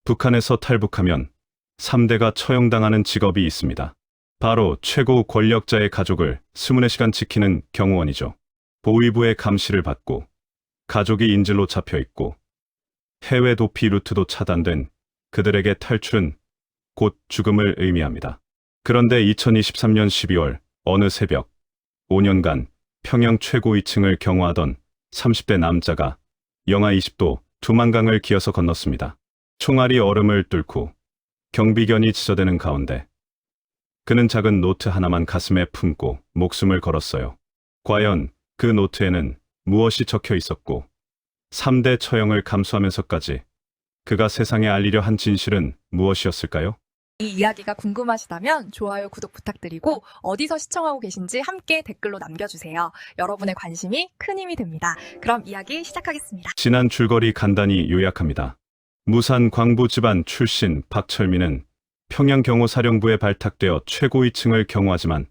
북한에서 탈북하면 3대가 처형당하는 직업이 있습니다. 바로 최고 권력자의 가족을 24시간 지키는 경호원이죠. 보위부의 감시를 받고 가족이 인질로 잡혀있고 해외 도피 루트도 차단된 그들에게 탈출은 곧 죽음을 의미합니다. 그런데 2023년 12월 어느 새벽 5년간 평양 최고 위층을 경호하던 30대 남자가 영하 20도 두만강을 기어서 건넜습니다. 총알이 얼음을 뚫고 경비견이 지저대는 가운데 그는 작은 노트 하나만 가슴에 품고 목숨을 걸었어요. 과연 그 노트에는 무엇이 적혀 있었고 3대 처형을 감수하면서까지 그가 세상에 알리려 한 진실은 무엇이었을까요? 이 이야기가 궁금하시다면 좋아요, 구독 부탁드리고 어디서 시청하고 계신지 함께 댓글로 남겨주세요. 여러분의 관심이 큰 힘이 됩니다. 그럼 이야기 시작하겠습니다. 지난 줄거리 간단히 요약합니다. 무산 광부 집안 출신 박철민은 평양경호사령부에 발탁되어 최고위층을 경호하지만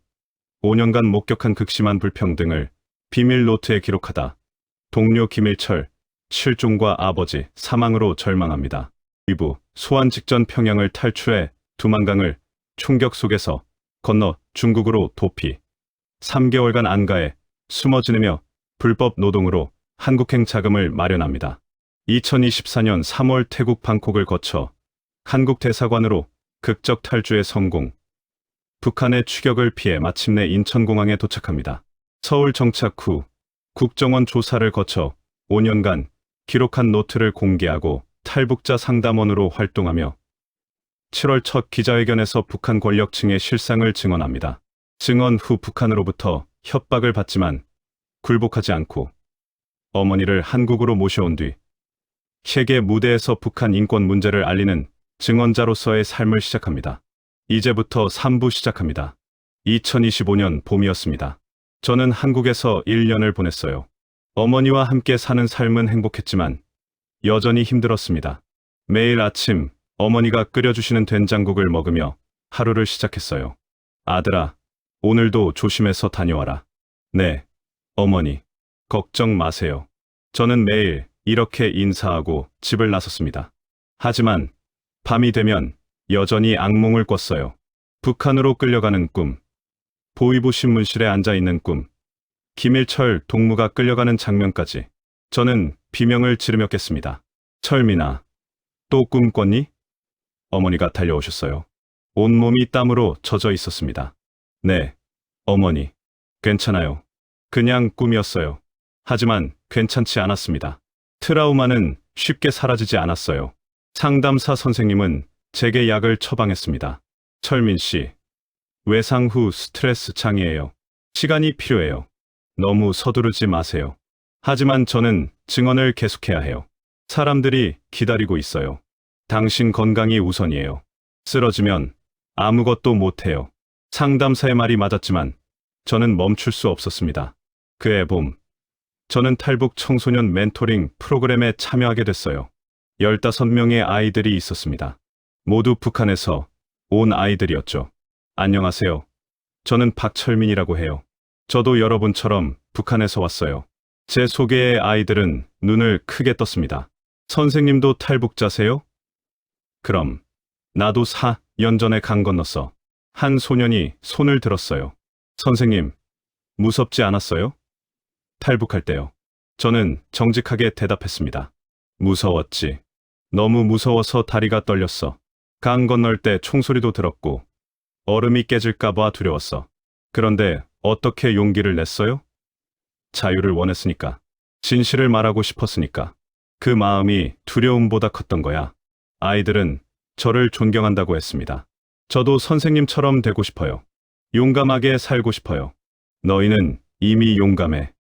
5년간 목격한 극심한 불평등을 비밀 노트에 기록하다 동료 김일철 실종과 아버지 사망으로 절망합니다. 위부 소환 직전 평양을 탈출해 두만강을 총격 속에서 건너 중국으로 도피 3개월간 안가에 숨어 지내며 불법 노동으로 한국행 자금을 마련합니다. 2024년 3월 태국 방콕을 거쳐 한국 대사관으로 극적 탈주에 성공. 북한의 추격을 피해 마침내 인천공항에 도착합니다. 서울 정착 후 국정원 조사를 거쳐 5년간 기록한 노트를 공개하고 탈북자 상담원으로 활동하며 7월 첫 기자회견에서 북한 권력층의 실상을 증언합니다. 증언 후 북한으로부터 협박을 받지만 굴복하지 않고 어머니를 한국으로 모셔온 뒤 세계 무대에서 북한 인권 문제를 알리는 증언자로서의 삶을 시작합니다. 이제부터 3부 시작합니다. 2025년 봄이었습니다. 저는 한국에서 1년을 보냈어요. 어머니와 함께 사는 삶은 행복했지만 여전히 힘들었습니다. 매일 아침 어머니가 끓여주시는 된장국을 먹으며 하루를 시작했어요. 아들아, 오늘도 조심해서 다녀와라. 네, 어머니. 걱정 마세요. 저는 매일 이렇게 인사하고 집을 나섰습니다. 하지만 밤이 되면 여전히 악몽을 꿨어요. 북한으로 끌려가는 꿈, 보위부 신문실에 앉아있는 꿈, 김일철 동무가 끌려가는 장면까지 저는 비명을 지르며 깼습니다. 철민아, 또 꿈 꿨니? 어머니가 달려오셨어요. 온몸이 땀으로 젖어 있었습니다. 네, 어머니. 괜찮아요. 그냥 꿈이었어요. 하지만 괜찮지 않았습니다. 트라우마는 쉽게 사라지지 않았어요. 상담사 선생님은 제게 약을 처방했습니다. 철민 씨, 외상 후 스트레스 장애예요. 시간이 필요해요. 너무 서두르지 마세요. 하지만 저는 증언을 계속해야 해요. 사람들이 기다리고 있어요. 당신 건강이 우선이에요. 쓰러지면 아무것도 못해요. 상담사의 말이 맞았지만 저는 멈출 수 없었습니다. 그해 봄, 저는 탈북 청소년 멘토링 프로그램에 참여하게 됐어요. 15명의 아이들이 있었습니다. 모두 북한에서 온 아이들이었죠. 안녕하세요. 저는 박철민이라고 해요. 저도 여러분처럼 북한에서 왔어요. 제 소개의 아이들은 눈을 크게 떴습니다. 선생님도 탈북자세요? 그럼 나도 4년 전에 강 건넜어. 한 소년이 손을 들었어요. 선생님, 무섭지 않았어요? 탈북할 때요. 저는 정직하게 대답했습니다. 무서웠지. 너무 무서워서 다리가 떨렸어. 강 건널 때 총소리도 들었고 얼음이 깨질까봐 두려웠어. 그런데 어떻게 용기를 냈어요? 자유를 원했으니까. 진실을 말하고 싶었으니까. 그 마음이 두려움보다 컸던 거야. 아이들은 저를 존경한다고 했습니다. 저도 선생님처럼 되고 싶어요. 용감하게 살고 싶어요. 너희는 이미 용감해.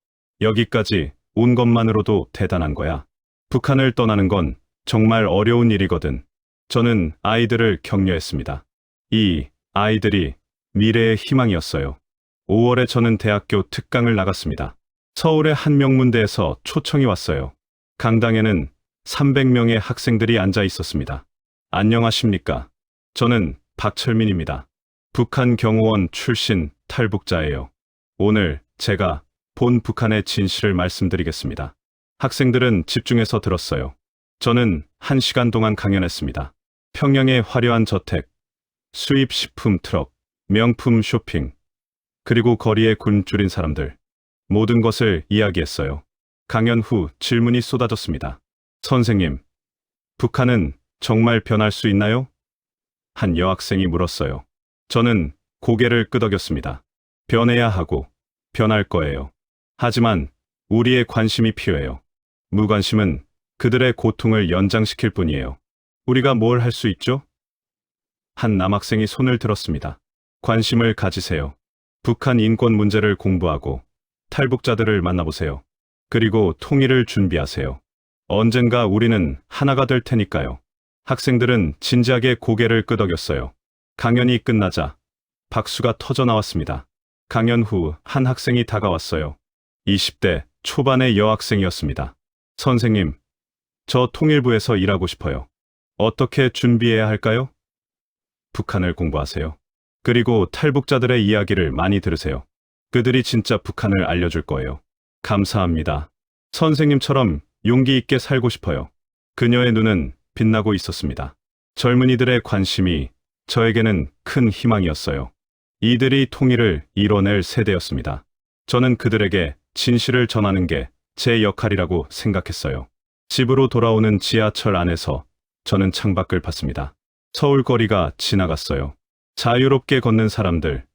여기까지 온 것만으로도 대단한 거야. 북한을 떠나는 건 정말 어려운 일이거든. 저는 아이들을 격려했습니다. 이 아이들이 미래의 희망이었어요. 5월에 저는 대학교 특강을 나갔습니다. 서울의 한 명문대에서 초청이 왔어요. 강당에는 300명의 학생들이 앉아 있었습니다. 안녕하십니까. 저는 박철민입니다. 북한 경호원 출신 탈북자예요. 오늘 제가 본 북한의 진실을 말씀드리겠습니다. 학생들은 집중해서 들었어요. 저는 1시간 동안 강연했습니다. 평양의 화려한 저택, 수입 식품 트럭, 명품 쇼핑, 그리고 거리에 굶주린 사람들. 모든 것을 이야기했어요. 강연 후 질문이 쏟아졌습니다. 선생님, 북한은 정말 변할 수 있나요? 한 여학생이 물었어요. 저는 고개를 끄덕였습니다. 변해야 하고, 변할 거예요. 하지만 우리의 관심이 필요해요. 무관심은 그들의 고통을 연장시킬 뿐이에요. 우리가 뭘 할 수 있죠? 한 남학생이 손을 들었습니다. 관심을 가지세요. 북한 인권 문제를 공부하고 탈북자들을 만나보세요. 그리고 통일을 준비하세요. 언젠가 우리는 하나가 될 테니까요. 학생들은 진지하게 고개를 끄덕였어요. 강연이 끝나자 박수가 터져 나왔습니다. 강연 후 한 학생이 다가왔어요. 20대 초반의 여학생이었습니다. 선생님, 저 통일부에서 일하고 싶어요. 어떻게 준비해야 할까요? 북한을 공부하세요. 그리고 탈북자들의 이야기를 많이 들으세요. 그들이 진짜 북한을 알려줄 거예요. 감사합니다. 선생님처럼 용기 있게 살고 싶어요. 그녀의 눈은 빛나고 있었습니다. 젊은이들의 관심이 저에게는 큰 희망이었어요. 이들이 통일을 이뤄낼 세대였습니다. 저는 그들에게 진실을 전하는 게 제 역할이라고 생각했어요. 집으로 돌아오는 지하철 안에서 저는 창밖을 봤습니다. 서울 거리가 지나갔어요. 자유롭게 걷는 사람들,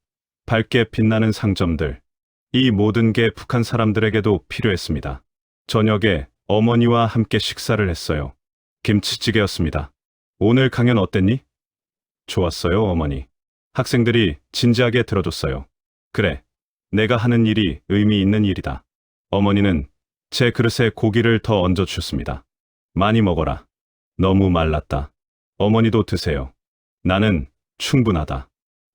밝게 빛나는 상점들, 이 모든 게 북한 사람들에게도 필요했습니다. 저녁에 어머니와 함께 식사를 했어요. 김치찌개였습니다. 오늘 강연 어땠니? 좋았어요, 어머니. 학생들이 진지하게 들어줬어요. 그래, 내가 하는 일이 의미 있는 일이다. 어머니는 제 그릇에 고기를 더 얹어주셨습니다. 많이 먹어라. 너무 말랐다. 어머니도 드세요. 나는 충분하다.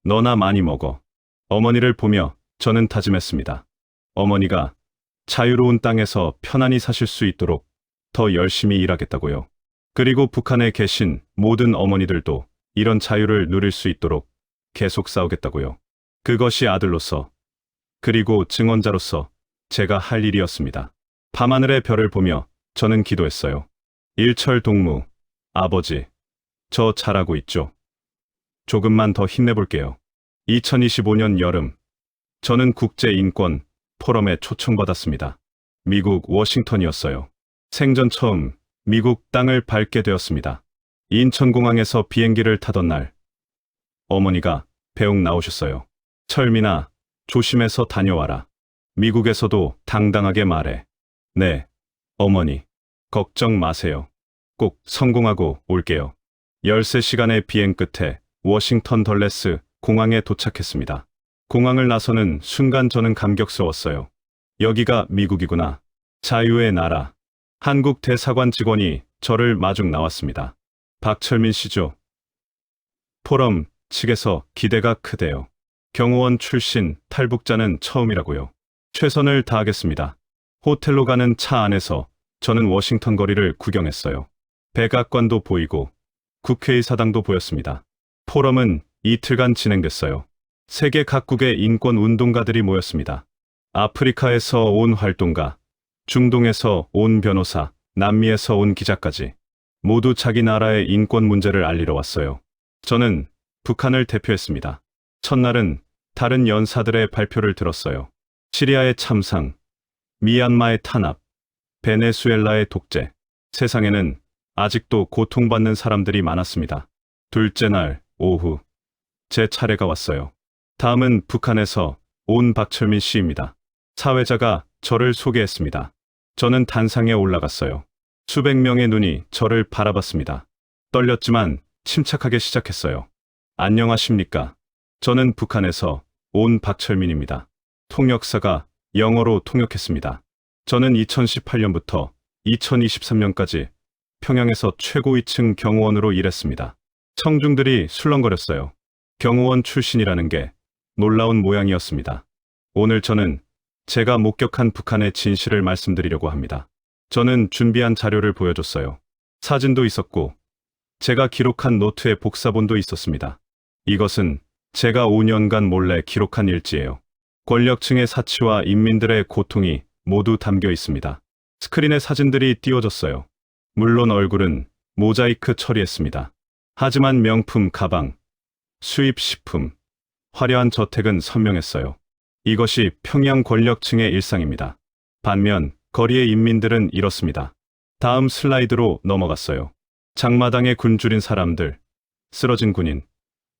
너나 많이 먹어. 어머니를 보며 저는 다짐했습니다. 어머니가 자유로운 땅에서 편안히 사실 수 있도록 더 열심히 일하겠다고요. 그리고 북한에 계신 모든 어머니들도 이런 자유를 누릴 수 있도록 계속 싸우겠다고요. 그것이 아들로서, 그리고 증언자로서 제가 할 일이었습니다. 밤하늘의 별을 보며 저는 기도했어요. 일철 동무, 아버지, 저 잘하고 있죠? 조금만 더 힘내볼게요. 2025년 여름, 저는 국제인권 포럼에 초청받았습니다. 미국 워싱턴이었어요. 생전 처음 미국 땅을 밟게 되었습니다. 인천공항에서 비행기를 타던 날, 어머니가 배웅 나오셨어요. 철민아, 조심해서 다녀와라. 미국에서도 당당하게 말해. 네, 어머니. 걱정 마세요. 꼭 성공하고 올게요. 13시간의 비행 끝에 워싱턴 덜레스 공항에 도착했습니다. 공항을 나서는 순간 저는 감격스러웠어요. 여기가 미국이구나. 자유의 나라. 한국 대사관 직원이 저를 마중 나왔습니다. 박철민 씨죠? 포럼 측에서 기대가 크대요. 경호원 출신 탈북자는 처음이라고요. 최선을 다하겠습니다. 호텔로 가는 차 안에서 저는 워싱턴 거리를 구경했어요. 백악관도 보이고 국회의사당도 보였습니다. 포럼은 이틀간 진행됐어요. 세계 각국의 인권 운동가들이 모였습니다. 아프리카에서 온 활동가, 중동에서 온 변호사, 남미에서 온 기자까지 모두 자기 나라의 인권 문제를 알리러 왔어요. 저는 북한을 대표했습니다. 첫날은 다른 연사들의 발표를 들었어요. 시리아의 참상, 미얀마의 탄압, 베네수엘라의 독재. 세상에는 아직도 고통받는 사람들이 많았습니다. 둘째 날 오후, 제 차례가 왔어요. 다음은 북한에서 온 박철민 씨입니다. 사회자가 저를 소개했습니다. 저는 단상에 올라갔어요. 수백 명의 눈이 저를 바라봤습니다. 떨렸지만 침착하게 시작했어요. 안녕하십니까? 저는 북한에서 온 박철민입니다. 통역사가 영어로 통역했습니다. 저는 2018년부터 2023년까지 평양에서 최고위층 경호원으로 일했습니다. 청중들이 술렁거렸어요. 경호원 출신이라는 게 놀라운 모양이었습니다. 오늘 저는 제가 목격한 북한의 진실을 말씀드리려고 합니다. 저는 준비한 자료를 보여줬어요. 사진도 있었고 제가 기록한 노트의 복사본도 있었습니다. 이것은 제가 5년간 몰래 기록한 일지예요. 권력층의 사치와 인민들의 고통이 모두 담겨 있습니다. 스크린에 사진들이 띄워졌어요. 물론 얼굴은 모자이크 처리했습니다. 하지만 명품 가방, 수입 식품, 화려한 저택은 선명했어요. 이것이 평양 권력층의 일상입니다. 반면 거리의 인민들은 이렇습니다. 다음 슬라이드로 넘어갔어요. 장마당에 굶주린 사람들, 쓰러진 군인,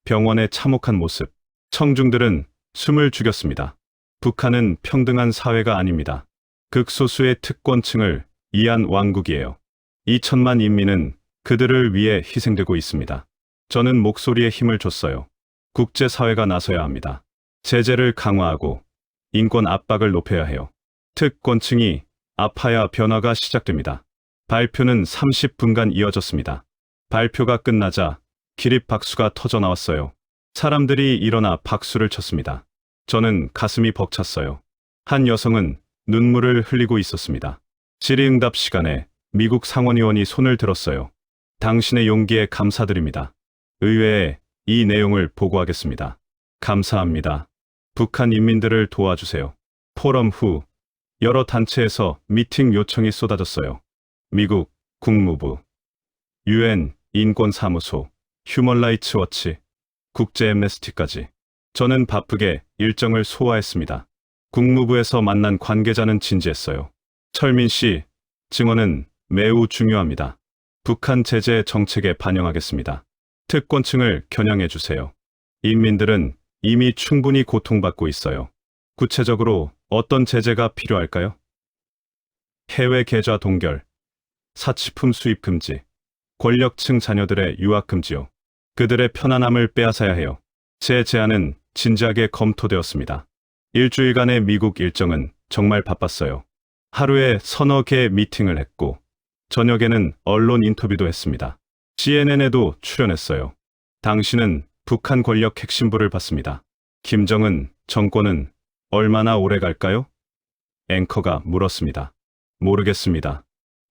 병원의 참혹한 모습. 청중들은 숨을 죽였습니다. 북한은 평등한 사회가 아닙니다. 극소수의 특권층을 이한 왕국이에요. 2천만 인민은 그들을 위해 희생되고 있습니다. 저는 목소리에 힘을 줬어요. 국제사회가 나서야 합니다. 제재를 강화하고 인권 압박을 높여야 해요. 특권층이 아파야 변화가 시작됩니다. 발표는 30분간 이어졌습니다. 발표가 끝나자 기립박수가 터져 나왔어요. 사람들이 일어나 박수를 쳤습니다. 저는 가슴이 벅찼어요. 한 여성은 눈물을 흘리고 있었습니다. 질의응답 시간에 미국 상원의원이 손을 들었어요. 당신의 용기에 감사드립니다. 의회에 이 내용을 보고하겠습니다. 감사합니다. 북한 인민들을 도와주세요. 포럼 후 여러 단체에서 미팅 요청이 쏟아졌어요. 미국 국무부, UN 인권사무소, 휴먼라이츠 워치, 국제 엠네스티까지. 저는 바쁘게 일정을 소화했습니다. 국무부에서 만난 관계자는 진지했어요. 철민 씨, 증언은 매우 중요합니다. 북한 제재 정책에 반영하겠습니다. 특권층을 겨냥해 주세요. 인민들은 이미 충분히 고통받고 있어요. 구체적으로 어떤 제재가 필요할까요? 해외 계좌 동결, 사치품 수입 금지, 권력층 자녀들의 유학 금지요. 그들의 편안함을 빼앗아야 해요. 제 제안은 진지하게 검토되었습니다. 일주일간의 미국 일정은 정말 바빴어요. 하루에 서너 개의 미팅을 했고 저녁에는 언론 인터뷰도 했습니다. CNN에도 출연했어요. 당신은 북한 권력 핵심부를 받습니다. 김정은 정권은 얼마나 오래 갈까요? 앵커가 물었습니다. 모르겠습니다.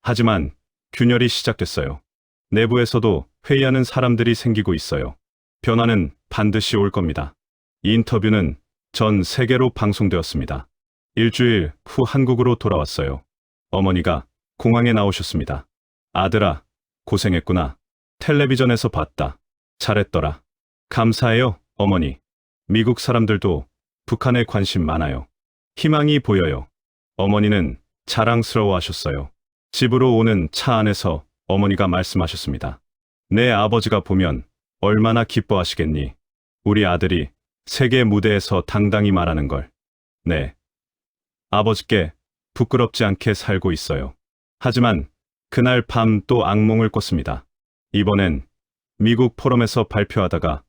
하지만 균열이 시작됐어요. 내부에서도 회의하는 사람들이 생기고 있어요. 변화는 반드시 올 겁니다. 이 인터뷰는 전 세계로 방송되었습니다. 일주일 후 한국으로 돌아왔어요. 어머니가 공항에 나오셨습니다. 아들아, 고생했구나. 텔레비전에서 봤다. 잘했더라. 감사해요, 어머니. 미국 사람들도 북한에 관심 많아요. 희망이 보여요. 어머니는 자랑스러워하셨어요. 집으로 오는 차 안에서 어머니가 말씀하셨습니다. 내 아버지가 보면 얼마나 기뻐하시겠니? 우리 아들이 세계 무대에서 당당히 말하는 걸. 네. 아버지께 부끄럽지 않게 살고 있어요. 하지만 그날 밤 또 악몽을 꿨습니다. 이번엔 미국 포럼에서 발표하다가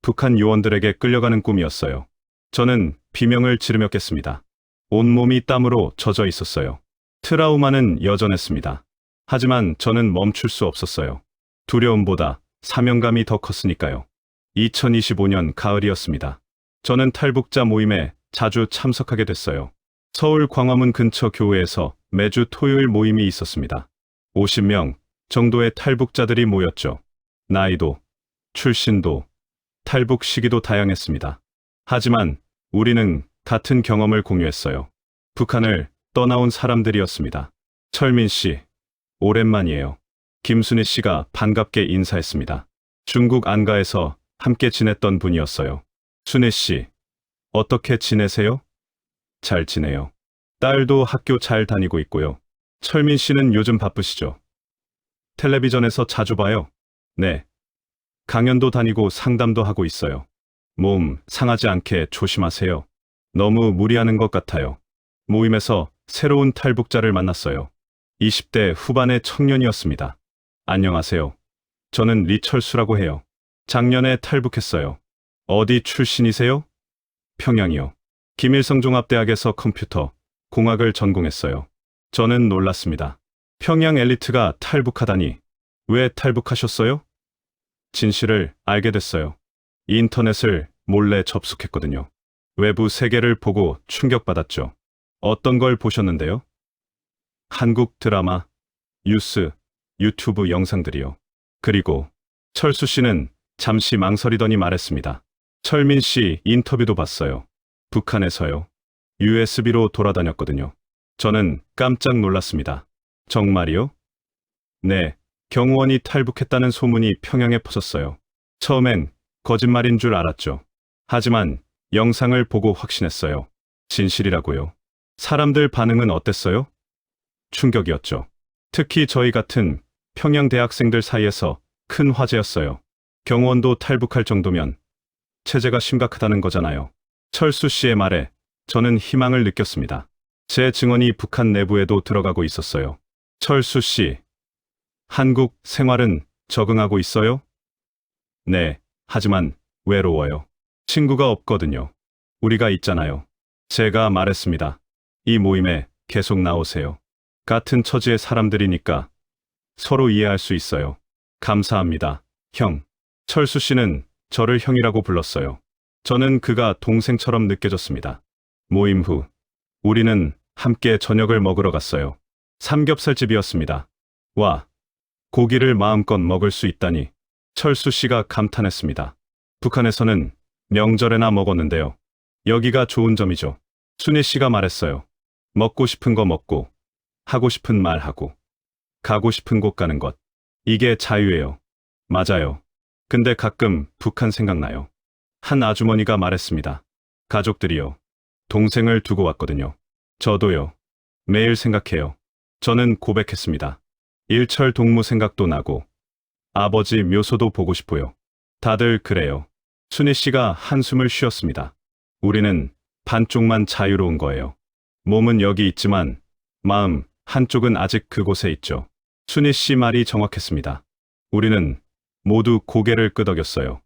북한 요원들에게 끌려가는 꿈이었어요. 저는 비명을 지르며 깼습니다. 온몸이 땀으로 젖어 있었어요. 트라우마는 여전했습니다. 하지만 저는 멈출 수 없었어요. 두려움보다 사명감이 더 컸으니까요. 2025년 가을이었습니다. 저는 탈북자 모임에 자주 참석하게 됐어요. 서울 광화문 근처 교회에서 매주 토요일 모임이 있었습니다. 50명 정도의 탈북자들이 모였죠. 나이도, 출신도, 탈북 시기도 다양했습니다. 하지만 우리는 같은 경험을 공유했어요. 북한을 떠나온 사람들이었습니다. 철민 씨, 오랜만이에요. 김순희 씨가 반갑게 인사했습니다. 중국 안가에서 함께 지냈던 분이었어요. 순희 씨, 어떻게 지내세요? 잘 지내요. 딸도 학교 잘 다니고 있고요. 철민 씨는 요즘 바쁘시죠? 텔레비전에서 자주 봐요. 네. 강연도 다니고 상담도 하고 있어요. 몸 상하지 않게 조심하세요. 너무 무리하는 것 같아요. 모임에서 새로운 탈북자를 만났어요. 20대 후반의 청년이었습니다. 안녕하세요. 저는 리철수라고 해요. 작년에 탈북했어요. 어디 출신이세요? 평양이요. 김일성 종합대학에서 컴퓨터, 공학을 전공했어요. 저는 놀랐습니다. 평양 엘리트가 탈북하다니. 왜 탈북하셨어요? 진실을 알게 됐어요. 인터넷을 몰래 접속했거든요. 외부 세계를 보고 충격받았죠. 어떤 걸 보셨는데요? 한국 드라마, 뉴스, 유튜브 영상들이요. 그리고 철수 씨는 잠시 망설이더니 말했습니다. 철민 씨 인터뷰도 봤어요. 북한에서요. USB로 돌아다녔거든요. 저는 깜짝 놀랐습니다. 정말이요? 네, 경호원이 탈북했다는 소문이 평양에 퍼졌어요. 처음엔 거짓말인 줄 알았죠. 하지만 영상을 보고 확신했어요. 진실이라고요. 사람들 반응은 어땠어요? 충격이었죠. 특히 저희 같은 평양 대학생들 사이에서 큰 화제였어요. 경호원도 탈북할 정도면 체제가 심각하다는 거잖아요. 철수 씨의 말에 저는 희망을 느꼈습니다. 제 증언이 북한 내부에도 들어가고 있었어요. 철수 씨, 한국 생활은 적응하고 있어요? 네, 하지만 외로워요. 친구가 없거든요. 우리가 있잖아요. 제가 말했습니다. 이 모임에 계속 나오세요. 같은 처지의 사람들이니까 서로 이해할 수 있어요. 감사합니다, 형. 철수 씨는 저를 형이라고 불렀어요. 저는 그가 동생처럼 느껴졌습니다. 모임 후 우리는 함께 저녁을 먹으러 갔어요. 삼겹살집이었습니다. 와, 고기를 마음껏 먹을 수 있다니. 철수 씨가 감탄했습니다. 북한에서는 명절에나 먹었는데요. 여기가 좋은 점이죠. 순희 씨가 말했어요. 먹고 싶은 거 먹고, 하고 싶은 말 하고, 가고 싶은 곳 가는 것. 이게 자유예요. 맞아요. 근데 가끔 북한 생각나요. 한 아주머니가 말했습니다. 가족들이요. 동생을 두고 왔거든요. 저도요. 매일 생각해요. 저는 고백했습니다. 일철 동무 생각도 나고, 아버지 묘소도 보고 싶어요. 다들 그래요. 순희 씨가 한숨을 쉬었습니다. 우리는 반쪽만 자유로운 거예요. 몸은 여기 있지만 마음 한쪽은 아직 그곳에 있죠. 순희 씨 말이 정확했습니다. 우리는 모두 고개를 끄덕였어요.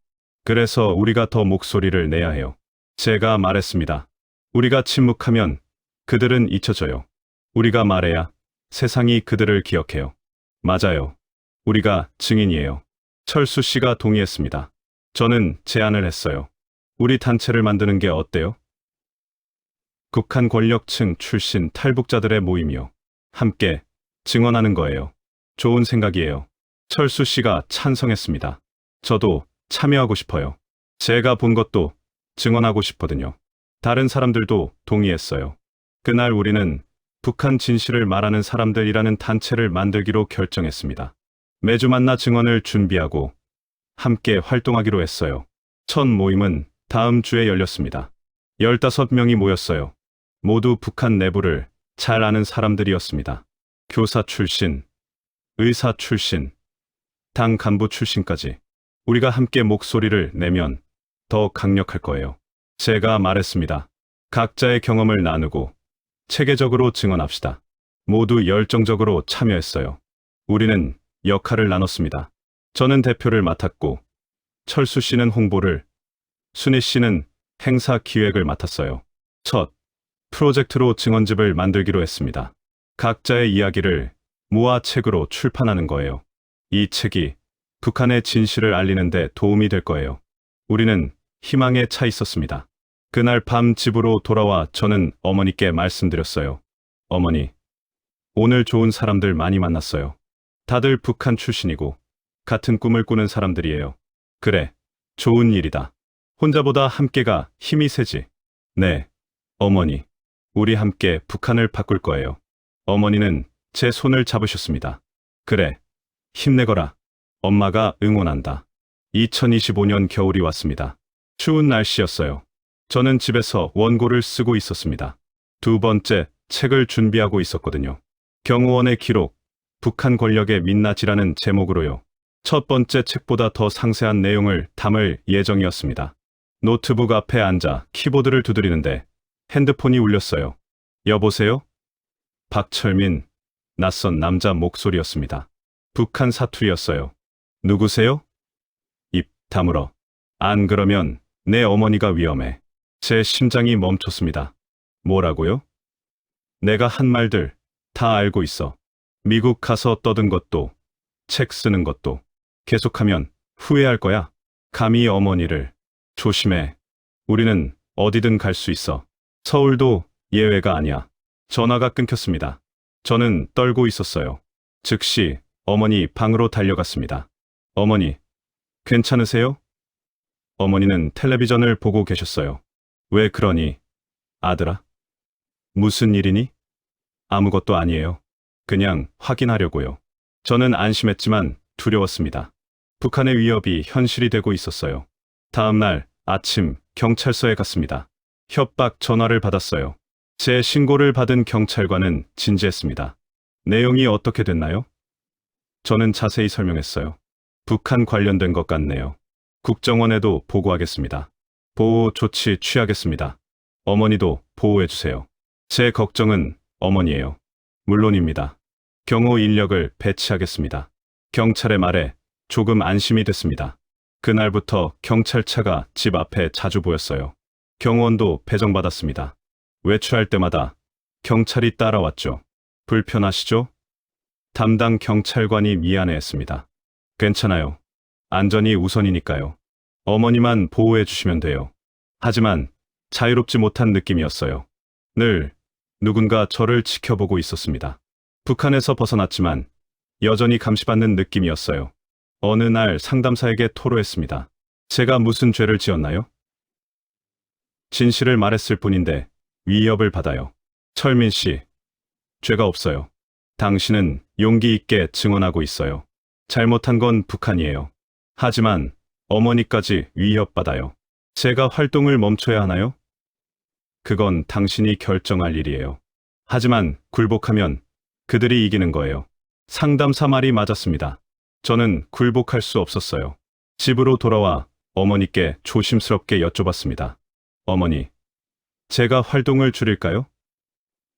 그래서 우리가 더 목소리를 내야 해요. 제가 말했습니다. 우리가 침묵하면 그들은 잊혀져요. 우리가 말해야 세상이 그들을 기억해요. 맞아요. 우리가 증인이에요. 철수 씨가 동의했습니다. 저는 제안을 했어요. 우리 단체를 만드는 게 어때요? 북한 권력층 출신 탈북자들의 모임이요. 함께 증언하는 거예요. 좋은 생각이에요. 철수 씨가 찬성했습니다. 저도 참여하고 싶어요. 제가 본 것도 증언하고 싶거든요. 다른 사람들도 동의했어요. 그날 우리는 북한 진실을 말하는 사람들이라는 단체를 만들기로 결정했습니다. 매주 만나 증언을 준비하고 함께 활동하기로 했어요. 첫 모임은 다음 주에 열렸습니다. 15명이 모였어요. 모두 북한 내부를 잘 아는 사람들이었습니다. 교사 출신, 의사 출신, 당 간부 출신까지. 우리가 함께 목소리를 내면 더 강력할 거예요. 제가 말했습니다. 각자의 경험을 나누고 체계적으로 증언합시다. 모두 열정적으로 참여했어요. 우리는 역할을 나눴습니다. 저는 대표를 맡았고, 철수 씨는 홍보를, 순희 씨는 행사 기획을 맡았어요. 첫 프로젝트로 증언집을 만들기로 했습니다. 각자의 이야기를 모아 책으로 출판하는 거예요. 이 책이 북한의 진실을 알리는 데 도움이 될 거예요. 우리는 희망에 차 있었습니다. 그날 밤 집으로 돌아와 저는 어머니께 말씀드렸어요. 어머니, 오늘 좋은 사람들 많이 만났어요. 다들 북한 출신이고 같은 꿈을 꾸는 사람들이에요. 그래, 좋은 일이다. 혼자보다 함께가 힘이 세지. 네, 어머니, 우리 함께 북한을 바꿀 거예요. 어머니는 제 손을 잡으셨습니다. 그래, 힘내거라. 엄마가 응원한다. 2025년 겨울이 왔습니다. 추운 날씨였어요. 저는 집에서 원고를 쓰고 있었습니다. 두 번째 책을 준비하고 있었거든요. 경호원의 기록, 북한 권력의 민낯이라는 제목으로요. 첫 번째 책보다 더 상세한 내용을 담을 예정이었습니다. 노트북 앞에 앉아 키보드를 두드리는데 핸드폰이 울렸어요. 여보세요? 박철민, 낯선 남자 목소리였습니다. 북한 사투리였어요. 누구세요? 입 다물어. 안 그러면 내 어머니가 위험해. 제 심장이 멈췄습니다. 뭐라고요? 내가 한 말들 다 알고 있어. 미국 가서 떠든 것도, 책 쓰는 것도. 계속하면 후회할 거야. 감히 어머니를. 조심해. 우리는 어디든 갈 수 있어. 서울도 예외가 아니야. 전화가 끊겼습니다. 저는 떨고 있었어요. 즉시 어머니 방으로 달려갔습니다. 어머니, 괜찮으세요? 어머니는 텔레비전을 보고 계셨어요. 왜 그러니, 아들아? 무슨 일이니? 아무것도 아니에요. 그냥 확인하려고요. 저는 안심했지만 두려웠습니다. 북한의 위협이 현실이 되고 있었어요. 다음 날 아침 경찰서에 갔습니다. 협박 전화를 받았어요. 제 신고를 받은 경찰관은 진지했습니다. 내용이 어떻게 됐나요? 저는 자세히 설명했어요. 북한 관련된 것 같네요. 국정원에도 보고하겠습니다. 보호 조치 취하겠습니다. 어머니도 보호해주세요. 제 걱정은 어머니예요. 물론입니다. 경호 인력을 배치하겠습니다. 경찰의 말에 조금 안심이 됐습니다. 그날부터 경찰차가 집 앞에 자주 보였어요. 경호원도 배정받았습니다. 외출할 때마다 경찰이 따라왔죠. 불편하시죠? 담당 경찰관이 미안해했습니다. 괜찮아요. 안전이 우선이니까요. 어머니만 보호해 주시면 돼요. 하지만 자유롭지 못한 느낌이었어요. 늘 누군가 저를 지켜보고 있었습니다. 북한에서 벗어났지만 여전히 감시받는 느낌이었어요. 어느 날 상담사에게 토로했습니다. 제가 무슨 죄를 지었나요? 진실을 말했을 뿐인데 위협을 받아요. 철민 씨, 죄가 없어요. 당신은 용기 있게 증언하고 있어요. 잘못한 건 북한이에요. 하지만 어머니까지 위협받아요. 제가 활동을 멈춰야 하나요? 그건 당신이 결정할 일이에요. 하지만 굴복하면 그들이 이기는 거예요. 상담사 말이 맞았습니다. 저는 굴복할 수 없었어요. 집으로 돌아와 어머니께 조심스럽게 여쭤봤습니다. 어머니, 제가 활동을 줄일까요?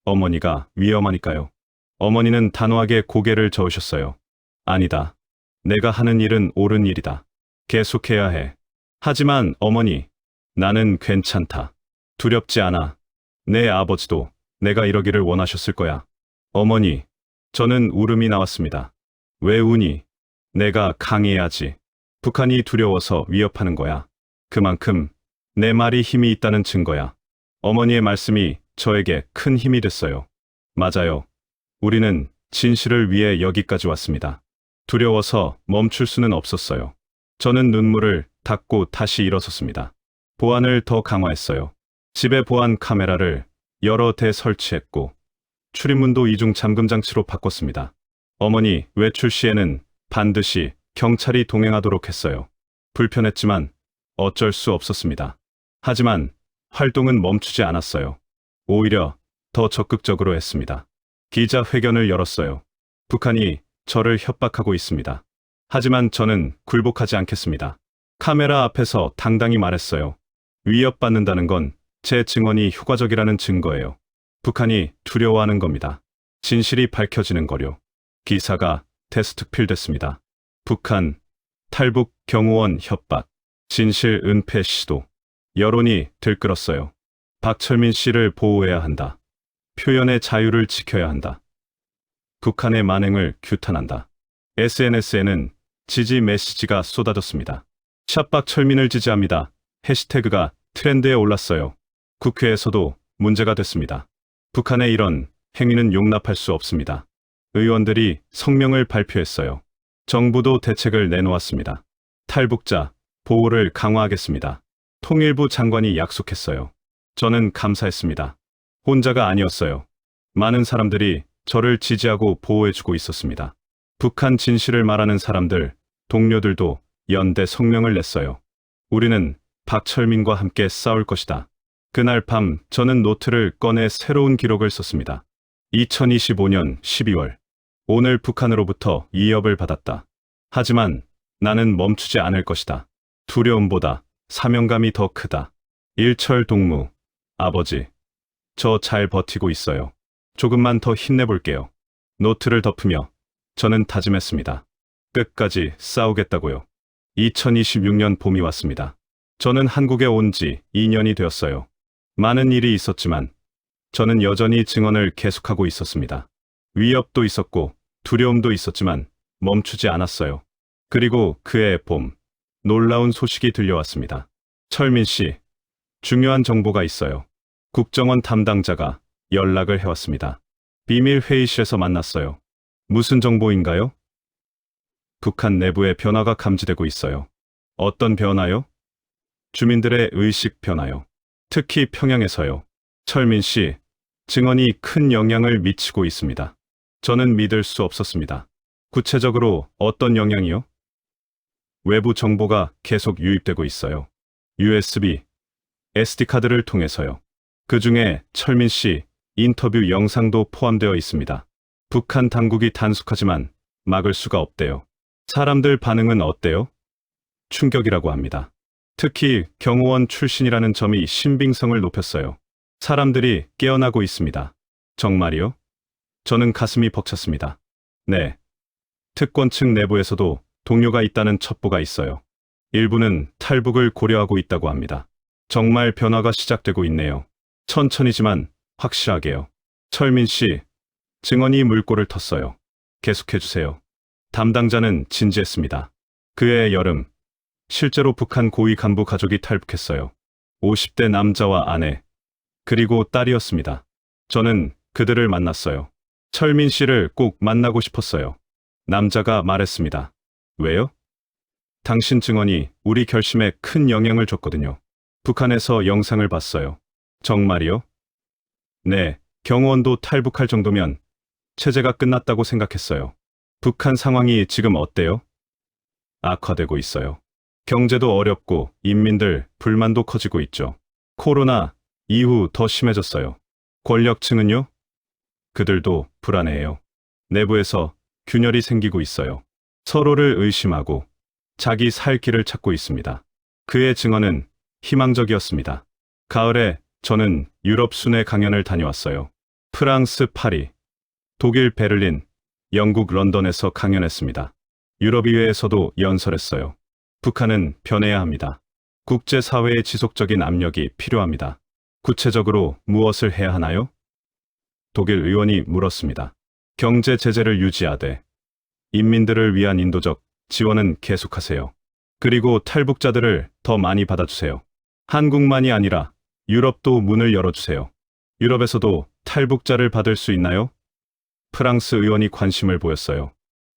어머니가 위험하니까요. 어머니는 단호하게 고개를 저으셨어요. 아니다. 내가 하는 일은 옳은 일이다. 계속해야 해. 하지만 어머니, 나는 괜찮다. 두렵지 않아. 내 아버지도 내가 이러기를 원하셨을 거야. 어머니, 저는 울음이 나왔습니다. 왜 우니? 내가 강해야지. 북한이 두려워서 위협하는 거야. 그만큼 내 말이 힘이 있다는 증거야. 어머니의 말씀이 저에게 큰 힘이 됐어요. 맞아요. 우리는 진실을 위해 여기까지 왔습니다. 두려워서 멈출 수는 없었어요. 저는 눈물을 닦고 다시 일어섰습니다. 보안을 더 강화했어요. 집에 보안 카메라를 여러 대 설치했고 출입문도 이중 잠금 장치로 바꿨습니다. 어머니 외출 시에는 반드시 경찰이 동행하도록 했어요. 불편했지만 어쩔 수 없었습니다. 하지만 활동은 멈추지 않았어요. 오히려 더 적극적으로 했습니다. 기자회견을 열었어요. 북한이 저를 협박하고 있습니다. 하지만 저는 굴복하지 않겠습니다. 카메라 앞에서 당당히 말했어요. 위협받는다는 건 제 증언이 효과적이라는 증거예요. 북한이 두려워하는 겁니다. 진실이 밝혀지는 거요. 기사가 대수특필됐습니다. 북한, 탈북 경호원 협박, 진실 은폐 시도. 여론이 들끓었어요. 박철민 씨를 보호해야 한다. 표현의 자유를 지켜야 한다. 북한의 만행을 규탄한다. SNS에는 지지 메시지가 쏟아졌습니다. 샵 박철민을 지지합니다. 해시태그가 트렌드에 올랐어요. 국회에서도 문제가 됐습니다. 북한의 이런 행위는 용납할 수 없습니다. 의원들이 성명을 발표했어요. 정부도 대책을 내놓았습니다. 탈북자 보호를 강화하겠습니다. 통일부 장관이 약속했어요. 저는 감사했습니다. 혼자가 아니었어요. 많은 사람들이 저를 지지하고 보호해주고 있었습니다. 북한 진실을 말하는 사람들, 동료들도 연대 성명을 냈어요. 우리는 박철민과 함께 싸울 것이다. 그날 밤 저는 노트를 꺼내 새로운 기록을 썼습니다. 2025년 12월. 오늘 북한으로부터 위협을 받았다. 하지만 나는 멈추지 않을 것이다. 두려움보다 사명감이 더 크다. 일철 동무, 아버지, 저 잘 버티고 있어요. 조금만 더 힘내볼게요. 노트를 덮으며 저는 다짐했습니다. 끝까지 싸우겠다고요. 2026년 봄이 왔습니다. 저는 한국에 온 지 2년이 되었어요. 많은 일이 있었지만 저는 여전히 증언을 계속하고 있었습니다. 위협도 있었고 두려움도 있었지만 멈추지 않았어요. 그리고 그해 봄, 놀라운 소식이 들려왔습니다. 철민 씨, 중요한 정보가 있어요. 국정원 담당자가 연락을 해왔습니다. 비밀 회의실에서 만났어요. 무슨 정보인가요? 북한 내부의 변화가 감지되고 있어요. 어떤 변화요? 주민들의 의식 변화요. 특히 평양에서요. 철민 씨, 증언이 큰 영향을 미치고 있습니다. 저는 믿을 수 없었습니다. 구체적으로 어떤 영향이요? 외부 정보가 계속 유입되고 있어요. USB, SD카드를 통해서요. 그 중에 철민 씨 인터뷰 영상도 포함되어 있습니다. 북한 당국이 단속하지만 막을 수가 없대요. 사람들 반응은 어때요? 충격이라고 합니다. 특히 경호원 출신이라는 점이 신빙성을 높였어요. 사람들이 깨어나고 있습니다. 정말이요? 저는 가슴이 벅찼습니다. 네. 특권 측 내부에서도 동료가 있다는 첩보가 있어요. 일부는 탈북을 고려하고 있다고 합니다. 정말 변화가 시작되고 있네요. 천천히지만 확실하게요. 철민 씨, 증언이 물꼬를 텄어요. 계속해주세요. 담당자는 진지했습니다. 그해 여름, 실제로 북한 고위 간부 가족이 탈북했어요. 50대 남자와 아내, 그리고 딸이었습니다. 저는 그들을 만났어요. 철민 씨를 꼭 만나고 싶었어요. 남자가 말했습니다. 왜요? 당신 증언이 우리 결심에 큰 영향을 줬거든요. 북한에서 영상을 봤어요. 정말이요? 네, 경호원도 탈북할 정도면 체제가 끝났다고 생각했어요. 북한 상황이 지금 어때요? 악화되고 있어요. 경제도 어렵고 인민들 불만도 커지고 있죠. 코로나 이후 더 심해졌어요. 권력층은요? 그들도 불안해해요. 내부에서 균열이 생기고 있어요. 서로를 의심하고 자기 살 길을 찾고 있습니다. 그의 증언은 희망적이었습니다. 가을에 저는 유럽 순회 강연을 다녀왔어요. 프랑스 파리, 독일 베를린, 영국 런던에서 강연했습니다. 유럽의회에서도 연설했어요. 북한은 변해야 합니다. 국제사회의 지속적인 압력이 필요합니다. 구체적으로 무엇을 해야 하나요? 독일 의원이 물었습니다. 경제 제재를 유지하되 인민들을 위한 인도적 지원은 계속하세요. 그리고 탈북자들을 더 많이 받아주세요. 한국만이 아니라 유럽도 문을 열어주세요. 유럽에서도 탈북자를 받을 수 있나요? 프랑스 의원이 관심을 보였어요.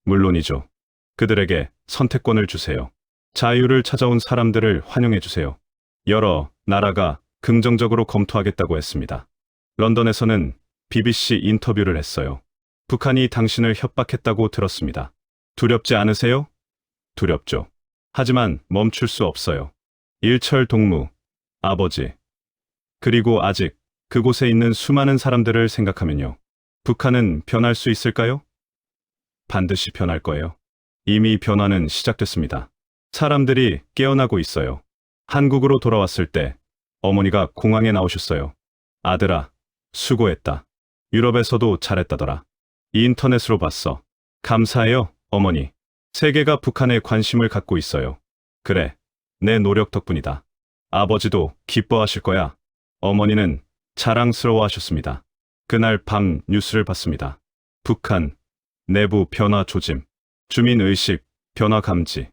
물론이죠. 그들에게 선택권을 주세요. 자유를 찾아온 사람들을 환영해주세요. 여러 나라가 긍정적으로 검토하겠다고 했습니다. 런던에서는 BBC 인터뷰를 했어요. 북한이 당신을 협박했다고 들었습니다. 두렵지 않으세요? 두렵죠. 하지만 멈출 수 없어요. 일철 동무, 아버지, 그리고 아직 그곳에 있는 수많은 사람들을 생각하면요. 북한은 변할 수 있을까요? 반드시 변할 거예요. 이미 변화는 시작됐습니다. 사람들이 깨어나고 있어요. 한국으로 돌아왔을 때 어머니가 공항에 나오셨어요. 아들아, 수고했다. 유럽에서도 잘했다더라. 인터넷으로 봤어. 감사해요, 어머니. 세계가 북한에 관심을 갖고 있어요. 그래, 내 노력 덕분이다. 아버지도 기뻐하실 거야. 어머니는 자랑스러워하셨습니다. 그날 밤 뉴스를 봤습니다. 북한, 내부 변화 조짐, 주민의식, 변화 감지.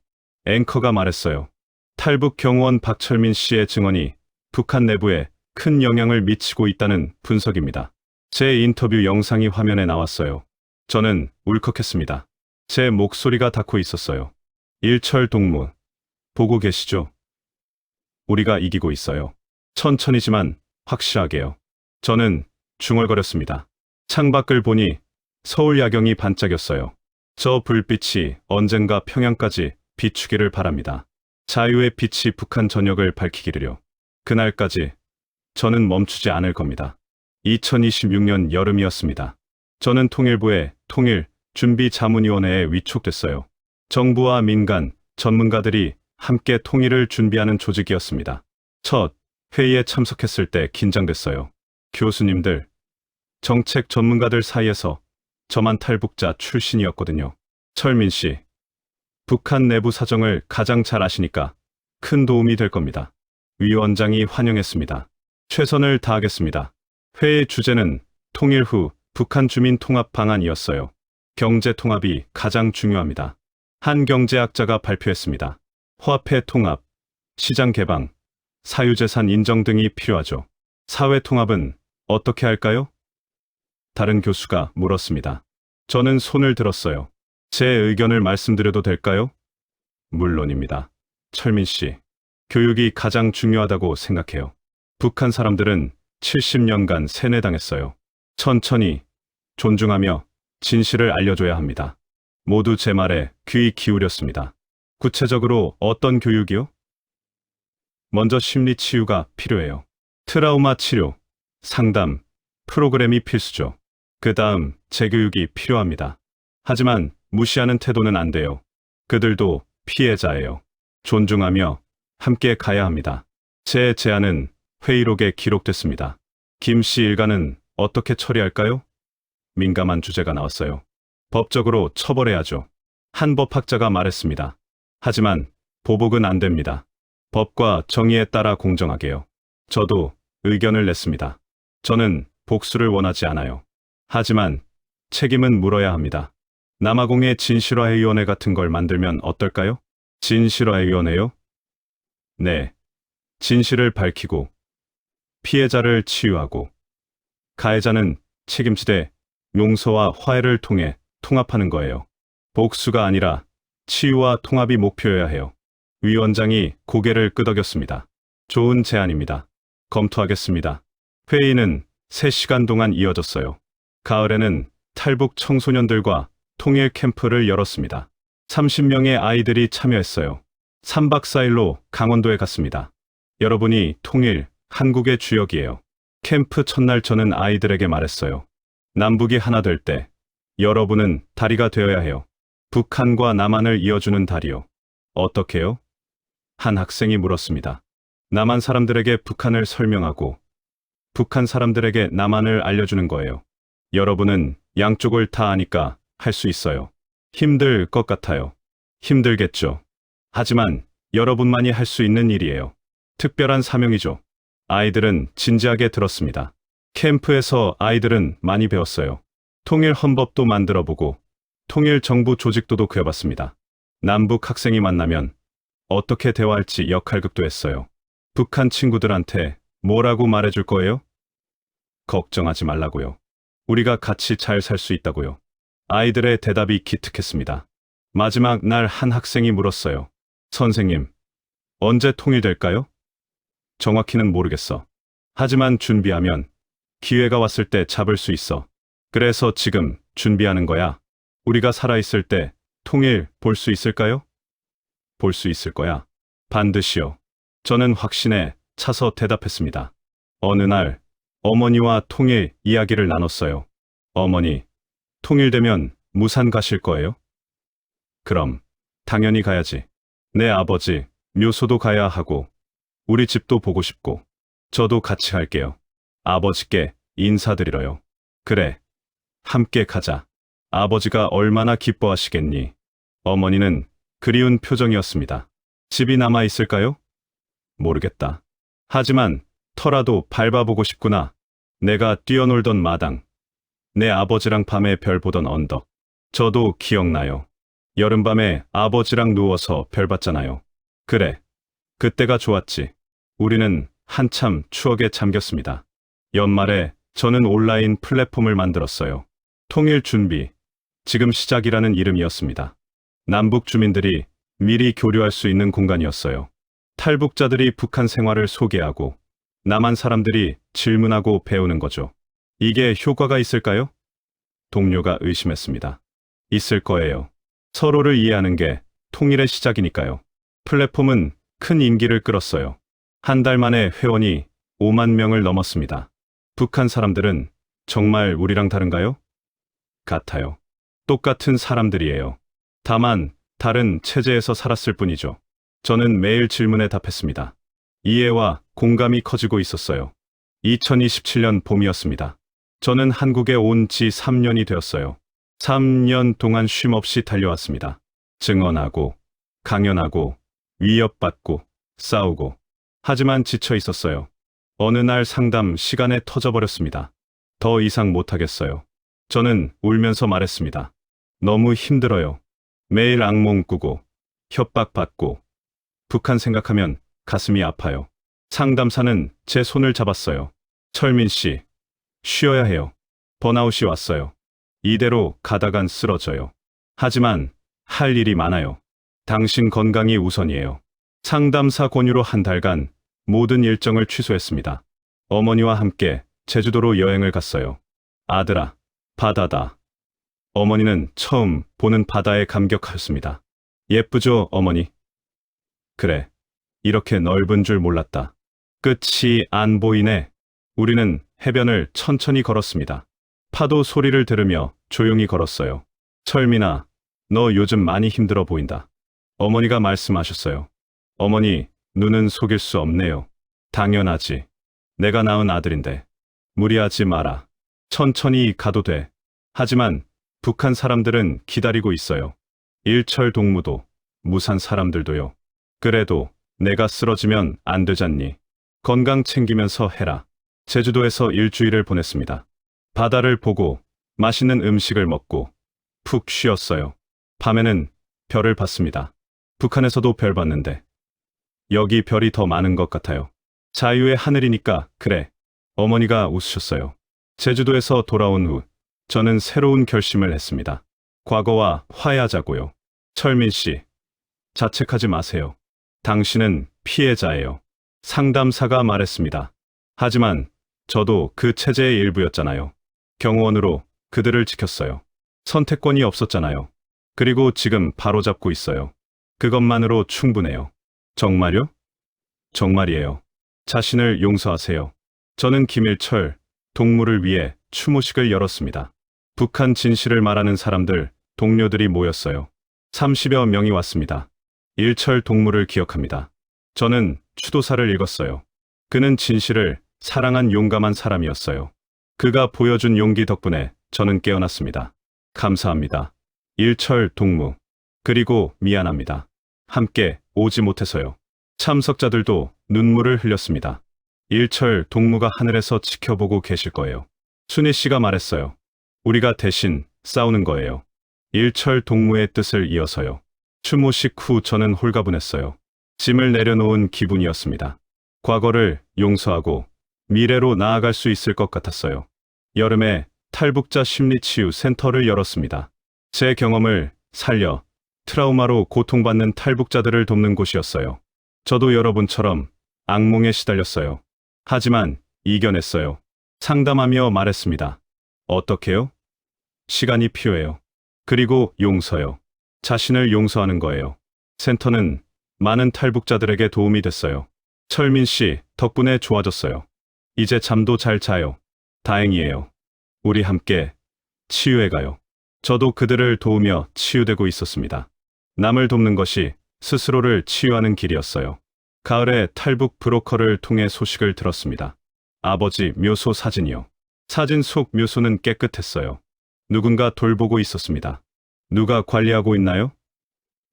앵커가 말했어요. 탈북 경호원 박철민 씨의 증언이 북한 내부에 큰 영향을 미치고 있다는 분석입니다. 제 인터뷰 영상이 화면에 나왔어요. 저는 울컥했습니다. 제 목소리가 닿고 있었어요. 일철 동무, 보고 계시죠? 우리가 이기고 있어요. 천천히지만 확실하게요. 저는 중얼거렸습니다. 창밖을 보니 서울 야경이 반짝였어요. 저 불빛이 언젠가 평양까지 비추기를 바랍니다. 자유의 빛이 북한 전역을 밝히기를요. 그날까지 저는 멈추지 않을 겁니다. 2026년 여름이었습니다. 저는 통일부의 통일준비자문위원회에 위촉됐어요. 정부와 민간, 전문가들이 함께 통일을 준비하는 조직이었습니다. 첫 회의에 참석했을 때 긴장됐어요. 교수님들, 정책 전문가들 사이에서 저만 탈북자 출신이었거든요. 철민 씨, 북한 내부 사정을 가장 잘 아시니까 큰 도움이 될 겁니다. 위원장이 환영했습니다. 최선을 다하겠습니다. 회의 주제는 통일 후 북한 주민 통합 방안이었어요. 경제 통합이 가장 중요합니다. 한 경제학자가 발표했습니다. 화폐 통합, 시장 개방, 사유재산 인정 등이 필요하죠. 사회 통합은 어떻게 할까요? 다른 교수가 물었습니다. 저는 손을 들었어요. 제 의견을 말씀드려도 될까요? 물론입니다. 철민 씨, 교육이 가장 중요하다고 생각해요. 북한 사람들은 70년간 세뇌당했어요. 천천히, 존중하며 진실을 알려줘야 합니다. 모두 제 말에 귀 기울였습니다. 구체적으로 어떤 교육이요? 먼저 심리 치유가 필요해요. 트라우마 치료, 상담, 프로그램이 필수죠. 그 다음 재교육이 필요합니다. 하지만 무시하는 태도는 안 돼요. 그들도 피해자예요. 존중하며 함께 가야 합니다. 제 제안은 회의록에 기록됐습니다. 김 씨 일가는 어떻게 처리할까요? 민감한 주제가 나왔어요. 법적으로 처벌해야죠. 한 법학자가 말했습니다. 하지만 보복은 안 됩니다. 법과 정의에 따라 공정하게요. 저도 의견을 냈습니다. 저는 복수를 원하지 않아요. 하지만 책임은 물어야 합니다. 남아공의 진실화위원회 같은 걸 만들면 어떨까요? 진실화위원회요? 네. 진실을 밝히고 피해자를 치유하고 가해자는 책임지되 용서와 화해를 통해 통합하는 거예요. 복수가 아니라 치유와 통합이 목표여야 해요. 위원장이 고개를 끄덕였습니다. 좋은 제안입니다. 검토하겠습니다. 회의는 3시간 동안 이어졌어요. 가을에는 탈북 청소년들과 통일 캠프를 열었습니다. 30명의 아이들이 참여했어요. 3박 4일로 강원도에 갔습니다. 여러분이 통일, 한국의 주역이에요. 캠프 첫날 저는 아이들에게 말했어요. 남북이 하나 될 때 여러분은 다리가 되어야 해요. 북한과 남한을 이어주는 다리요. 어떻게요? 한 학생이 물었습니다. 남한 사람들에게 북한을 설명하고 북한 사람들에게 남한을 알려주는 거예요. 여러분은 양쪽을 다 아니까 할 수 있어요. 힘들 것 같아요. 힘들겠죠. 하지만 여러분만이 할 수 있는 일이에요. 특별한 사명이죠. 아이들은 진지하게 들었습니다. 캠프에서 아이들은 많이 배웠어요. 통일 헌법도 만들어보고 통일 정부 조직도도 그려봤습니다. 남북 학생이 만나면 어떻게 대화할지 역할극도 했어요. 북한 친구들한테 뭐라고 말해줄 거예요? 걱정하지 말라고요. 우리가 같이 잘 살 수 있다고요. 아이들의 대답이 기특했습니다. 마지막 날 한 학생이 물었어요. 선생님, 언제 통일될까요? 정확히는 모르겠어. 하지만 준비하면 기회가 왔을 때 잡을 수 있어. 그래서 지금 준비하는 거야. 우리가 살아있을 때 통일 볼 수 있을까요? 볼 수 있을 거야. 반드시요. 저는 확신에 차서 대답했습니다. 어느 날 어머니와 통일 이야기를 나눴어요. 어머니, 통일되면 무산 가실 거예요? 그럼 당연히 가야지. 내 아버지 묘소도 가야 하고 우리 집도 보고 싶고 저도 같이 갈게요. 아버지께 인사드리러요. 그래, 함께 가자. 아버지가 얼마나 기뻐하시겠니? 어머니는 그리운 표정이었습니다. 집이 남아 있을까요? 모르겠다. 하지만 터라도 밟아보고 싶구나. 내가 뛰어놀던 마당, 내 아버지랑 밤에 별 보던 언덕. 저도 기억나요. 여름밤에 아버지랑 누워서 별 봤잖아요. 그래, 그때가 좋았지. 우리는 한참 추억에 잠겼습니다. 연말에 저는 온라인 플랫폼을 만들었어요. 통일 준비, 지금 시작이라는 이름이었습니다. 남북 주민들이 미리 교류할 수 있는 공간이었어요. 탈북자들이 북한 생활을 소개하고 남한 사람들이 질문하고 배우는 거죠. 이게 효과가 있을까요? 동료가 의심했습니다. 있을 거예요. 서로를 이해하는 게 통일의 시작이니까요. 플랫폼은 큰 인기를 끌었어요. 한 달 만에 회원이 5만 명을 넘었습니다. 북한 사람들은 정말 우리랑 다른가요? 같아요. 똑같은 사람들이에요. 다만 다른 체제에서 살았을 뿐이죠. 저는 매일 질문에 답했습니다. 이해와 공감이 커지고 있었어요. 2027년 봄이었습니다. 저는 한국에 온 지 3년이 되었어요. 3년 동안 쉼 없이 달려왔습니다. 증언하고, 강연하고, 위협받고, 싸우고. 하지만 지쳐 있었어요. 어느 날 상담 시간에 터져버렸습니다. 더 이상 못하겠어요. 저는 울면서 말했습니다. 너무 힘들어요. 매일 악몽 꾸고, 협박받고, 북한 생각하면 가슴이 아파요. 상담사는 제 손을 잡았어요. 철민 씨, 쉬어야 해요. 번아웃이 왔어요. 이대로 가다간 쓰러져요. 하지만 할 일이 많아요. 당신 건강이 우선이에요. 상담사 권유로 한 달간 모든 일정을 취소했습니다. 어머니와 함께 제주도로 여행을 갔어요. 아들아, 바다다. 어머니는 처음 보는 바다에 감격하였습니다. 예쁘죠, 어머니? 그래. 이렇게 넓은 줄 몰랐다. 끝이 안 보이네. 우리는 해변을 천천히 걸었습니다. 파도 소리를 들으며 조용히 걸었어요. 철민아, 너 요즘 많이 힘들어 보인다. 어머니가 말씀하셨어요. 어머니, 눈은 속일 수 없네요. 당연하지. 내가 낳은 아들인데. 무리하지 마라. 천천히 가도 돼. 하지만 북한 사람들은 기다리고 있어요. 일철 동무도, 무산 사람들도요. 그래도 내가 쓰러지면 안 되잖니. 건강 챙기면서 해라. 제주도에서 일주일을 보냈습니다. 바다를 보고 맛있는 음식을 먹고 푹 쉬었어요. 밤에는 별을 봤습니다. 북한에서도 별 봤는데 여기 별이 더 많은 것 같아요. 자유의 하늘이니까 그래. 어머니가 웃으셨어요. 제주도에서 돌아온 후 저는 새로운 결심을 했습니다. 과거와 화해하자고요. 철민 씨, 자책하지 마세요. 당신은 피해자예요. 상담사가 말했습니다. 하지만 저도 그 체제의 일부였잖아요. 경호원으로 그들을 지켰어요. 선택권이 없었잖아요. 그리고 지금 바로잡고 있어요. 그것만으로 충분해요. 정말요? 정말이에요. 자신을 용서하세요. 저는 김일철 동무를 위해 추모식을 열었습니다. 북한 진실을 말하는 사람들, 동료들이 모였어요. 30여 명이 왔습니다. 일철 동무를 기억합니다. 저는 추도사를 읽었어요. 그는 진실을 사랑한 용감한 사람이었어요. 그가 보여준 용기 덕분에 저는 깨어났습니다. 감사합니다. 일철 동무. 그리고 미안합니다. 함께 오지 못해서요. 참석자들도 눈물을 흘렸습니다. 일철 동무가 하늘에서 지켜보고 계실 거예요. 순희 씨가 말했어요. 우리가 대신 싸우는 거예요. 일철 동무의 뜻을 이어서요. 추모식 후 저는 홀가분했어요. 짐을 내려놓은 기분이었습니다. 과거를 용서하고 미래로 나아갈 수 있을 것 같았어요. 여름에 탈북자 심리치유 센터를 열었습니다. 제 경험을 살려 트라우마로 고통받는 탈북자들을 돕는 곳이었어요. 저도 여러분처럼 악몽에 시달렸어요. 하지만 이겨냈어요. 상담하며 말했습니다. 어떻게요? 시간이 필요해요. 그리고 용서요. 자신을 용서하는 거예요. 센터는 많은 탈북자들에게 도움이 됐어요. 철민 씨 덕분에 좋아졌어요. 이제 잠도 잘 자요. 다행이에요. 우리 함께 치유해가요. 저도 그들을 도우며 치유되고 있었습니다. 남을 돕는 것이 스스로를 치유하는 길이었어요. 가을에 탈북 브로커를 통해 소식을 들었습니다. 아버지 묘소 사진이요. 사진 속 묘소는 깨끗했어요. 누군가 돌보고 있었습니다. 누가 관리하고 있나요?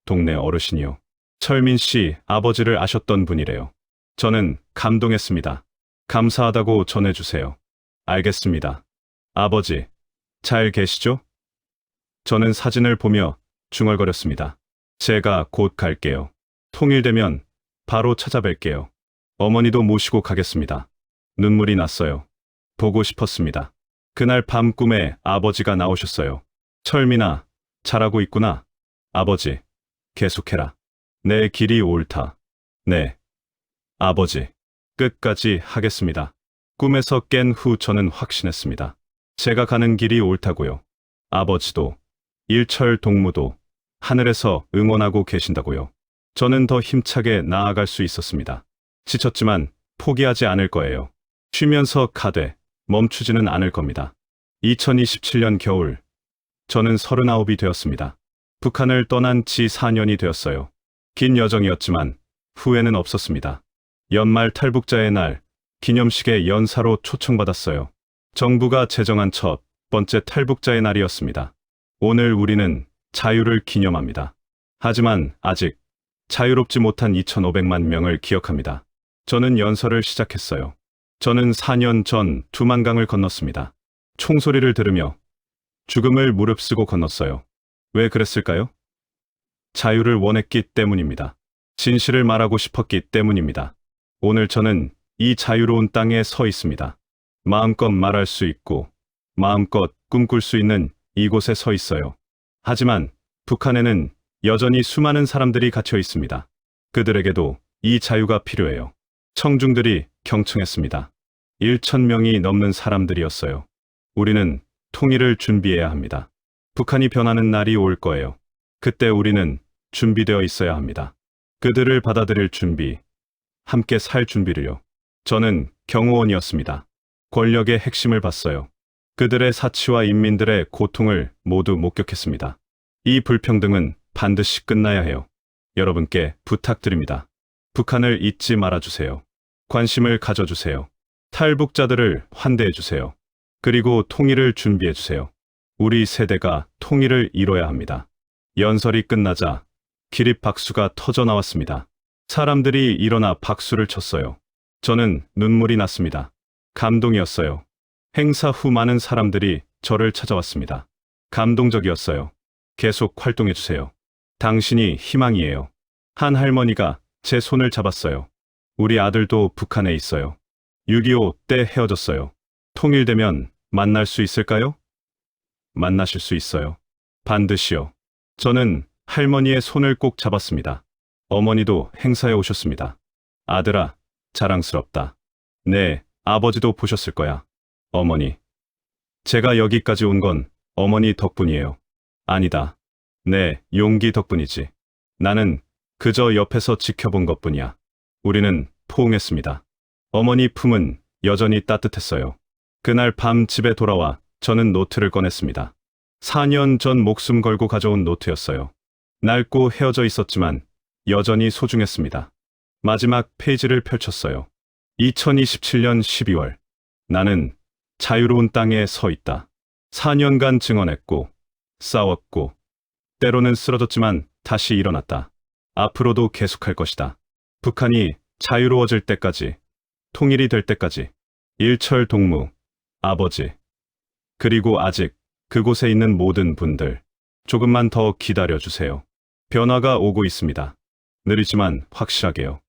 동네 어르신이요. 철민 씨 아버지를 아셨던 분이래요. 저는 감동했습니다. 감사하다고 전해주세요. 알겠습니다. 아버지, 잘 계시죠? 저는 사진을 보며 중얼거렸습니다. 제가 곧 갈게요. 통일되면 바로 찾아뵐게요. 어머니도 모시고 가겠습니다. 눈물이 났어요. 보고 싶었습니다. 그날 밤 꿈에 아버지가 나오셨어요. 철민아, 잘하고 있구나. 아버지, 계속해라. 내 길이 옳다. 네. 아버지, 끝까지 하겠습니다. 꿈에서 깬 후 저는 확신했습니다. 제가 가는 길이 옳다고요. 아버지도, 일철 동무도 하늘에서 응원하고 계신다고요. 저는 더 힘차게 나아갈 수 있었습니다. 지쳤지만 포기하지 않을 거예요. 쉬면서 가되 멈추지는 않을 겁니다. 2027년 겨울, 저는 39이 되었습니다. 북한을 떠난 지 4년이 되었어요. 긴 여정이었지만 후회는 없었습니다. 연말 탈북자의 날, 기념식에 연사로 초청받았어요. 정부가 제정한 첫 번째 탈북자의 날이었습니다. 오늘 우리는 자유를 기념합니다. 하지만 아직 자유롭지 못한 2,500만 명을 기억합니다. 저는 연설을 시작했어요. 저는 4년 전 두만강을 건넜습니다. 총소리를 들으며 죽음을 무릅쓰고 건넜어요. 왜 그랬을까요? 자유를 원했기 때문입니다. 진실을 말하고 싶었기 때문입니다. 오늘 저는 이 자유로운 땅에 서 있습니다. 마음껏 말할 수 있고 마음껏 꿈꿀 수 있는 이곳에 서 있어요. 하지만 북한에는 여전히 수많은 사람들이 갇혀 있습니다. 그들에게도 이 자유가 필요해요. 청중들이 경청했습니다. 1,000명이 넘는 사람들이었어요. 우리는 통일을 준비해야 합니다. 북한이 변하는 날이 올 거예요. 그때 우리는 준비되어 있어야 합니다. 그들을 받아들일 준비, 함께 살 준비를요. 저는 경호원이었습니다. 권력의 핵심을 봤어요. 그들의 사치와 인민들의 고통을 모두 목격했습니다. 이 불평등은 반드시 끝나야 해요. 여러분께 부탁드립니다. 북한을 잊지 말아주세요. 관심을 가져주세요. 탈북자들을 환대해주세요. 그리고 통일을 준비해주세요. 우리 세대가 통일을 이뤄야 합니다. 연설이 끝나자 기립박수가 터져 나왔습니다. 사람들이 일어나 박수를 쳤어요. 저는 눈물이 났습니다. 감동이었어요. 행사 후 많은 사람들이 저를 찾아왔습니다. 감동적이었어요. 계속 활동해주세요. 당신이 희망이에요. 한 할머니가 제 손을 잡았어요. 우리 아들도 북한에 있어요. 6.25 때 헤어졌어요. 통일되면 만날 수 있을까요? 만나실 수 있어요. 반드시요. 저는 할머니의 손을 꼭 잡았습니다. 어머니도 행사에 오셨습니다. 아들아, 자랑스럽다. 네, 아버지도 보셨을 거야. 어머니. 제가 여기까지 온 건 어머니 덕분이에요. 아니다. 네, 용기 덕분이지. 나는 그저 옆에서 지켜본 것뿐이야. 우리는 포옹했습니다. 어머니 품은 여전히 따뜻했어요. 그날 밤 집에 돌아와 저는 노트를 꺼냈습니다. 4년 전 목숨 걸고 가져온 노트였어요. 낡고 헤어져 있었지만 여전히 소중했습니다. 마지막 페이지를 펼쳤어요. 2027년 12월. 나는 자유로운 땅에 서 있다. 4년간 증언했고, 싸웠고, 때로는 쓰러졌지만 다시 일어났다. 앞으로도 계속할 것이다. 북한이 자유로워질 때까지, 통일이 될 때까지. 일철 동무, 아버지. 그리고 아직 그곳에 있는 모든 분들, 조금만 더 기다려주세요. 변화가 오고 있습니다. 느리지만 확실하게요.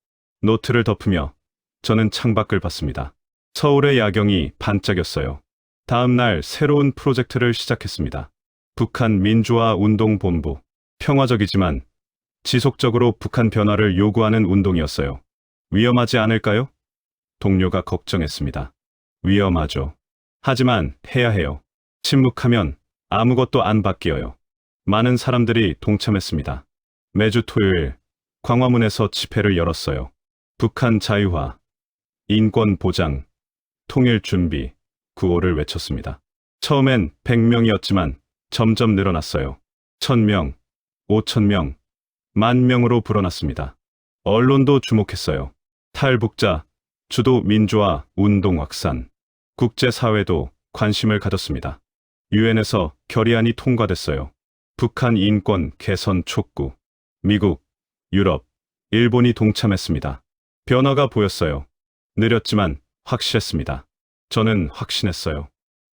노트를 덮으며 저는 창밖을 봤습니다. 서울의 야경이 반짝였어요. 다음 날 새로운 프로젝트를 시작했습니다. 북한 민주화 운동본부. 평화적이지만 지속적으로 북한 변화를 요구하는 운동이었어요. 위험하지 않을까요? 동료가 걱정했습니다. 위험하죠. 하지만 해야 해요. 침묵하면 아무것도 안 바뀌어요. 많은 사람들이 동참했습니다. 매주 토요일 광화문에서 집회를 열었어요. 북한 자유화, 인권 보장, 통일 준비, 구호를 외쳤습니다. 처음엔 100명이었지만 점점 늘어났어요. 1000명, 5000명, 10,000명으로 불어났습니다. 언론도 주목했어요. 탈북자, 주도 민주화 운동 확산, 국제사회도 관심을 가졌습니다. 유엔에서 결의안이 통과됐어요. 북한 인권 개선 촉구, 미국, 유럽, 일본이 동참했습니다. 변화가 보였어요. 느렸지만 확실했습니다. 저는 확신했어요.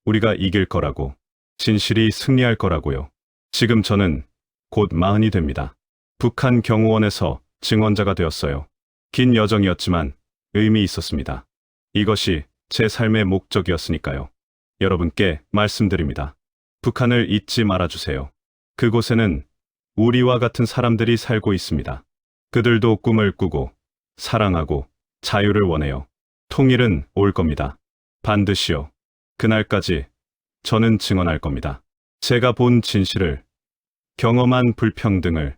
우리가 이길 거라고. 진실이 승리할 거라고요. 지금 저는 곧 40이 됩니다. 북한 경호원에서 증언자가 되었어요. 긴 여정이었지만 의미 있었습니다. 이것이 제 삶의 목적이었으니까요. 여러분께 말씀드립니다. 북한을 잊지 말아주세요. 그곳에는 우리와 같은 사람들이 살고 있습니다. 그들도 꿈을 꾸고 사랑하고 자유를 원해요. 통일은 올 겁니다. 반드시요. 그날까지 저는 증언할 겁니다. 제가 본 진실을, 경험한 불평등을,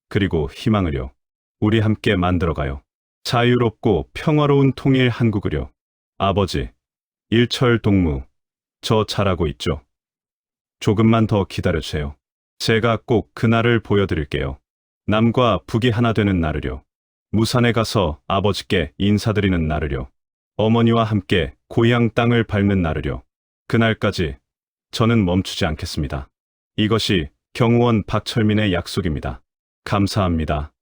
그리고 희망을요. 우리 함께 만들어가요. 자유롭고 평화로운 통일 한국을요. 아버지, 일철 동무, 저 잘하고 있죠? 조금만 더 기다려주세요. 제가 꼭 그날을 보여드릴게요. 남과 북이 하나 되는 날을요. 무산에 가서 아버지께 인사드리는 날을요. 어머니와 함께 고향 땅을 밟는 날을요. 그날까지 저는 멈추지 않겠습니다. 이것이 경호원 박철민의 약속입니다. 감사합니다.